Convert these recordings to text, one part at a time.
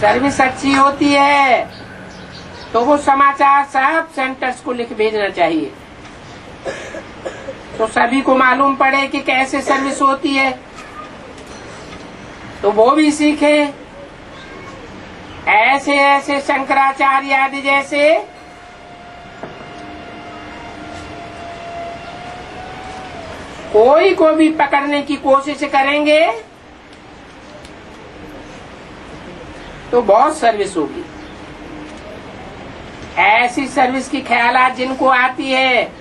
Service अच्छी होती है तो वो समाचार सब सेंटर्स को लिख भेजना चाहिए, तो सभी को मालूम पड़े कि कैसे सर्विस होती है, तो वो भी सीखे। ऐसे ऐसे शंकराचार्य आदि जैसे कोई को भी पकड़ने की कोशिश करेंगे तो बहुत सर्विस होगी। ऐसी सर्विस की ख्यालात जिनको आती है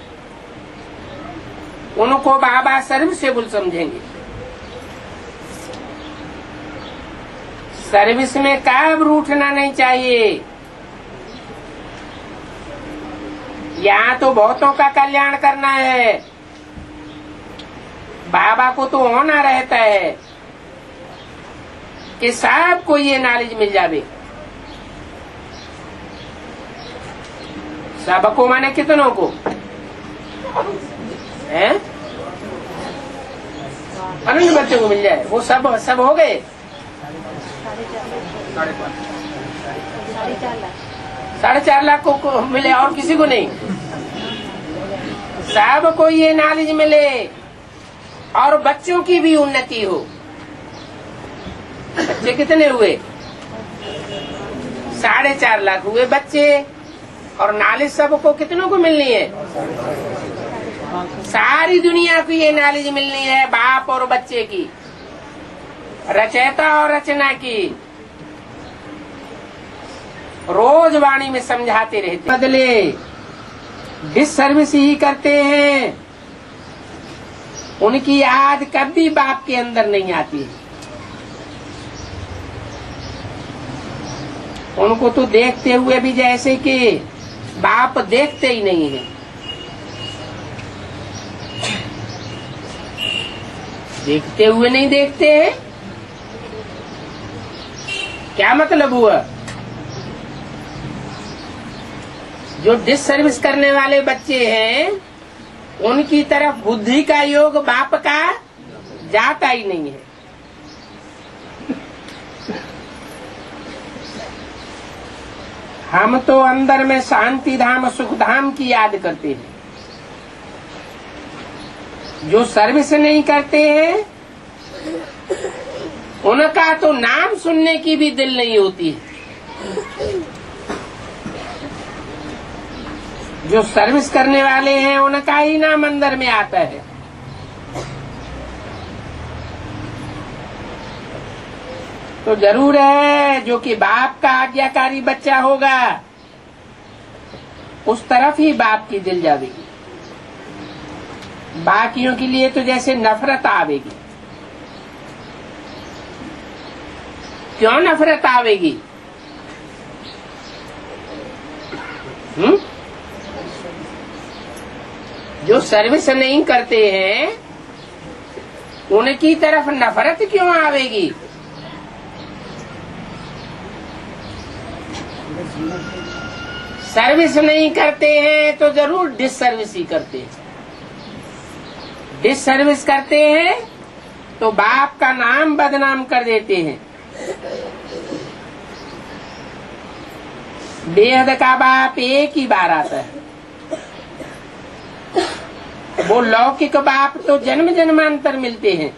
उनको बाबा सर्विसेबल समझेंगे। सर्विस में कब रूठना नहीं चाहिए। यहाँ तो बहुतों का कल्याण करना है, बाबा को तो होना रहता है कि सबको ये नॉलेज मिल जावे। सबको माने कितनों को हैं? अन्य बच्चों को मिल जाए, वो सब हो गए। 4.5 लाख को मिले और किसी को नहीं। सबको ये नॉलेज मिले और बच्चों की भी उन्नति हो। बच्चे कितने हुए? 4.5 लाख हुए बच्चे, और नॉलेज सबको कितनों को मिलनी है? सारी दुनिया को ये नॉलेज मिलनी है, बाप और बच्चे की, रचयिता और रचना की। रोज वाणी में समझाते रहते, बदले डिससर्विस ही करते हैं, उनकी याद कभी बाप के अंदर नहीं आती है। उनको तो देखते हुए भी जैसे कि बाप देखते ही नहीं है। देखते हुए नहीं देखते हैं, क्या मतलब हुआ? जो डिससर्विस करने वाले बच्चे हैं उनकी तरफ बुद्धि का योग बाप का जाता ही नहीं है। हम तो अंदर में शांति धाम सुख धाम की याद करते हैं। जो सर्विस नहीं करते हैं उनका तो नाम सुनने की भी दिल नहीं होती है। जो सर्विस करने वाले हैं उनका ही नाम अंदर में आता है। तो जरूर है जो कि बाप का आज्ञाकारी बच्चा होगा उस तरफ ही बाप की दिल जाएगी। बाकियों के लिए तो जैसे नफरत आवेगी। क्यों नफरत आवेगी? जो सर्विस नहीं करते हैं उनकी तरफ नफरत क्यों आवेगी? सर्विस नहीं करते हैं तो जरूर डिससर्विस ही करते हैं। डिससर्विस करते हैं तो बाप का नाम बदनाम कर देते हैं। बेहद का बाप एक ही बार आता है। वो लौकिक बाप तो जन्म जन्मांतर मिलते हैं,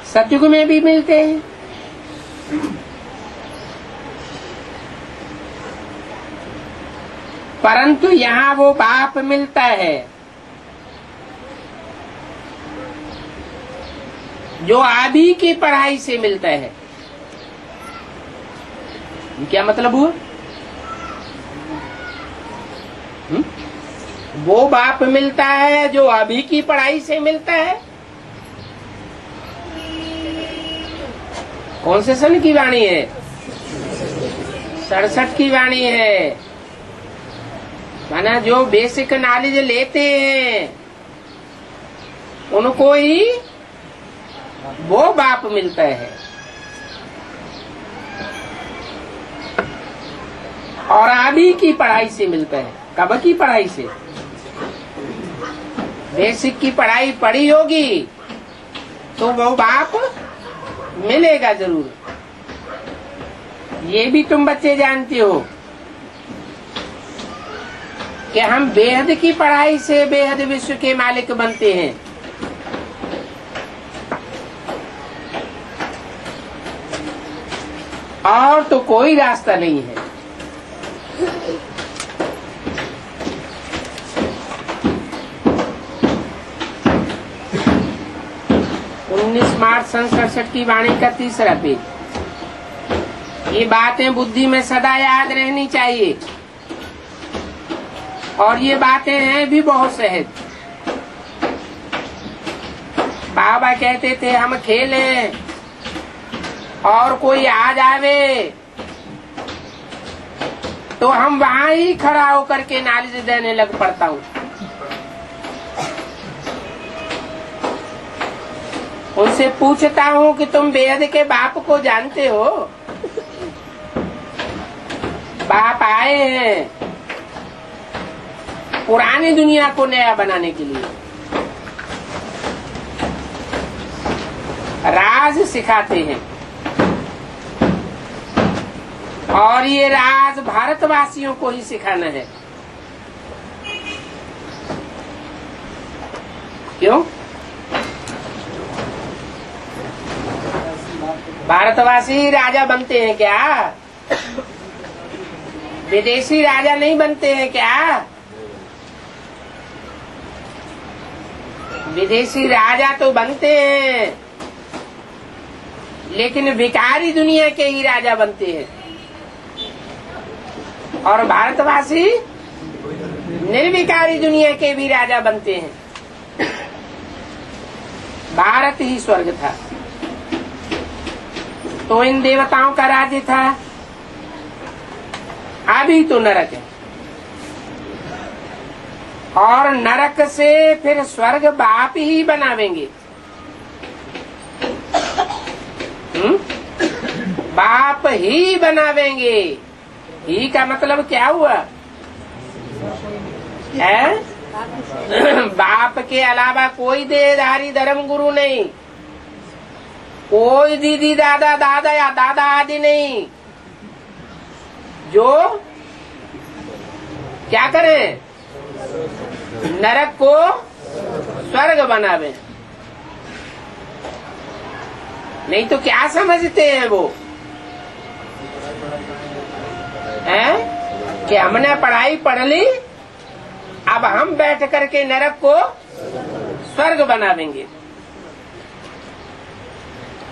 सतयुग में भी मिलते हैं। परंतु यहाँ वो बाप मिलता है जो आदि की पढ़ाई से मिलता है। क्या मतलब हुआ? वो बाप मिलता है जो अभी की पढ़ाई से मिलता है। कौन से सन की वाणी है? 67 की वाणी है। माना जो बेसिक नॉलेज लेते हैं उनको ही वो बाप मिलता है। और अभी की पढ़ाई से मिलता है। कब की पढ़ाई से? बेसिक की पढ़ाई पढ़ी होगी तो वो बाप मिलेगा जरूर। ये भी तुम बच्चे जानते हो कि हम बेहद की पढ़ाई से बेहद विश्व के मालिक बनते हैं। और तो कोई रास्ता नहीं है। मार्च 1967 की वाणी का 3रा पेज। ये बातें बुद्धि में सदा याद रहनी चाहिए, और ये बातें हैं भी बहुत सहज। बाबा कहते थे हम खेलें और कोई आ जावे तो हम वहां ही खड़ा होकर के नॉलेज देने लग पड़ता हूँ। उनसे पूछता हूँ कि तुम बेहद के बाप को जानते हो? बाप आए हैं पुरानी दुनिया को नया बनाने के लिए, राज सिखाते हैं, और ये राज भारतवासियों को ही सिखाना है। क्यों? भारतवासी राजा बनते हैं क्या? विदेशी राजा नहीं बनते हैं क्या? विदेशी राजा तो बनते हैं, लेकिन भिखारी दुनिया के ही राजा बनते हैं। और भारतवासी निर्विकारी दुनिया के भी राजा बनते हैं। भारत ही स्वर्ग था तो इन देवताओं का राज्य था, अभी तो नरक है। और नरक से फिर स्वर्ग बाप ही बनावेंगे। बाप ही बनावेंगे। ही का मतलब क्या हुआ है? बाप के अलावा कोई देहधारी धर्म गुरु नहीं, कोई दीदी दादा दादा या दादा आदि नहीं, जो क्या करें? नरक को स्वर्ग बनावे। नहीं तो क्या समझते हैं वो हैं कि हमने पढ़ाई पढ़ ली, अब हम बैठ करके नरक को स्वर्ग बनावेंगे।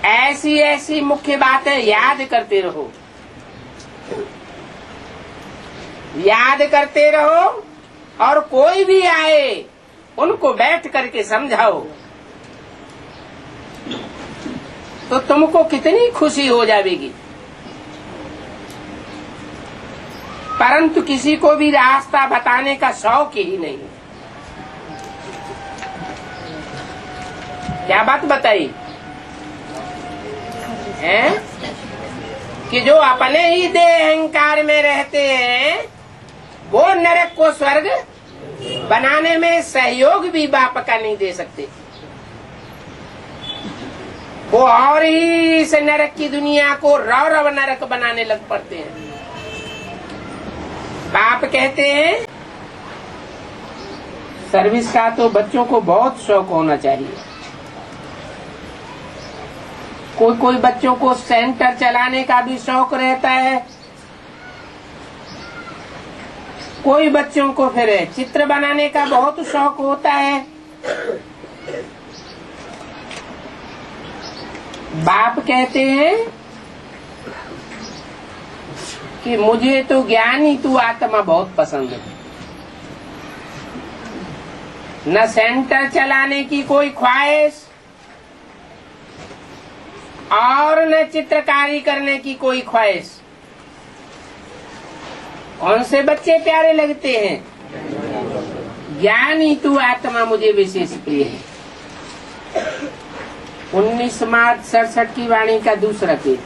ऐसी ऐसी मुख्य बातें याद करते रहो, याद करते रहो, और कोई भी आए उनको बैठ करके समझाओ तो तुमको कितनी खुशी हो जाएगी। परंतु किसी को भी रास्ता बताने का शौक ही नहीं। क्या बात बताई है कि जो अपने ही देह अहंकार में रहते हैं वो नरक को स्वर्ग बनाने में सहयोग भी बाप का नहीं दे सकते। वो और ही इस नरक की दुनिया को रौरव नरक बनाने लग पड़ते हैं। बाप कहते हैं सर्विस का तो बच्चों को बहुत शौक होना चाहिए। कोई कोई बच्चों को सेंटर चलाने का भी शौक रहता है, कोई बच्चों को फिर चित्र बनाने का बहुत शौक होता है। बाप कहते हैं कि मुझे तो ज्ञानी तू आत्मा बहुत पसंद है। न सेंटर चलाने की कोई ख्वाहिश और न चित्रकारी करने की कोई ख्वाहिश। कौन से बच्चे प्यारे लगते हैं? ज्ञानी तू आत्मा मुझे विशेष प्रिय है। 19 मार्च 67 की वाणी का 2रा पेज।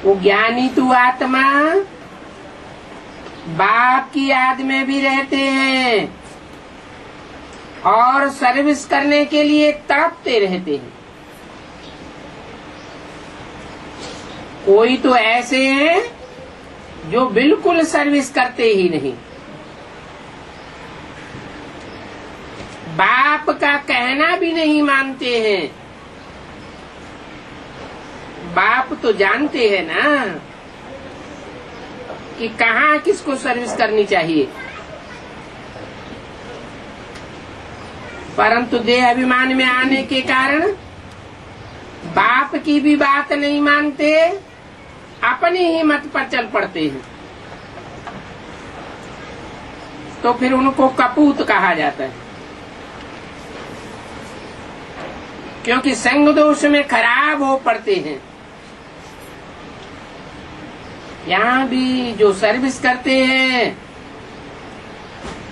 वो ज्ञानी तू आत्मा बाप की याद में भी रहते हैं और सर्विस करने के लिए तड़पते रहते हैं। कोई तो ऐसे हैं जो बिल्कुल सर्विस करते ही नहीं, बाप का कहना भी नहीं मानते हैं। बाप तो जानते हैं ना कि कहाँ किसको सर्विस करनी चाहिए, परंतु देह अभिमान में आने के कारण बाप की भी बात नहीं मानते, अपनी ही मत पर चल पड़ते हैं। तो फिर उनको कपूत कहा जाता है, क्योंकि संग दोष में खराब हो पड़ते हैं। यहाँ भी जो सर्विस करते हैं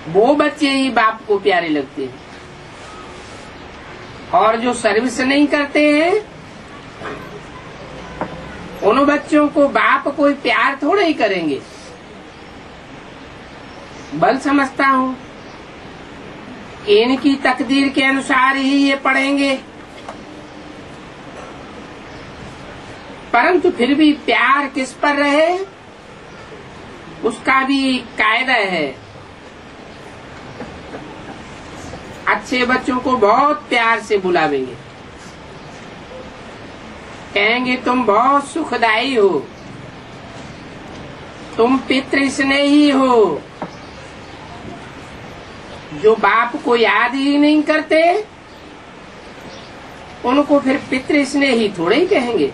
वो बच्चे ही बाप को प्यारे लगते हैं, और जो सर्विस नहीं करते हैं उन बच्चों को बाप कोई प्यार थोड़ा ही करेंगे। बल समझता हूँ कि इनकी तकदीर के अनुसार ही ये पढ़ेंगे, परंतु फिर भी प्यार किस पर रहे उसका भी कायदा है। अच्छे बच्चों को बहुत प्यार से बुलावेंगे, कहेंगे तुम बहुत सुखदायी हो, तुम पितृ स्नेही हो। जो बाप को याद ही नहीं करते उनको फिर पितृ स्नेही थोड़े ही कहेंगे।